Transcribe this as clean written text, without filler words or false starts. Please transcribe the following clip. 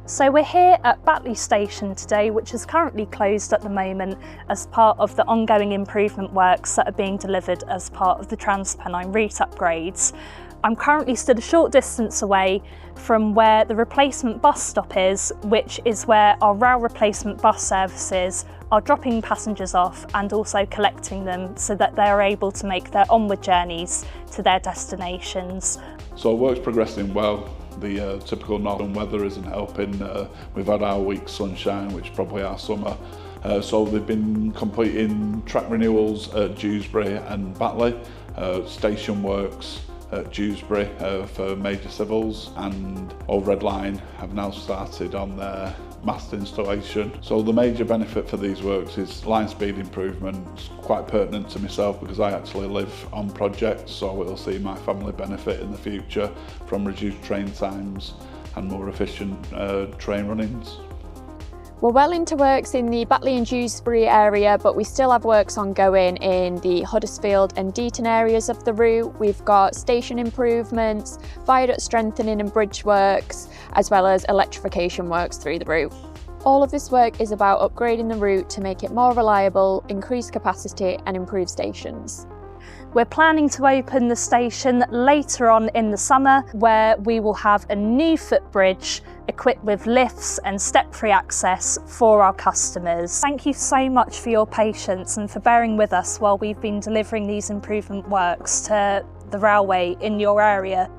So we're here at Batley Station today, which is currently closed at the moment as part of the ongoing improvement works that are being delivered as part of the TransPennine route upgrades. I'm currently stood a short distance away from where the replacement bus stop is, which is where our rail replacement bus services are dropping passengers off and also collecting them so that they are able to make their onward journeys to their destinations. So work's progressing well. The typical northern weather isn't helping. We've had our week's sunshine, which is probably our summer. So they've been completing track renewals at Dewsbury and Batley, station works at Dewsbury for major civils, and Overhead Line have now started on their mast installation. So the major benefit for these works is line speed improvements, quite pertinent to myself because I actually live on projects, so it'll see my family benefit in the future from reduced train times and more efficient train runnings. We're well into works in the Batley and Dewsbury area, but we still have works ongoing in the Huddersfield and Deaton areas of the route. We've got station improvements, viaduct strengthening and bridge works, as well as electrification works through the route. All of this work is about upgrading the route to make it more reliable, increase capacity and improve stations. We're planning to open the station later on in the summer, where we will have a new footbridge equipped with lifts and step-free access for our customers. Thank you so much for your patience and for bearing with us while we've been delivering these improvement works to the railway in your area.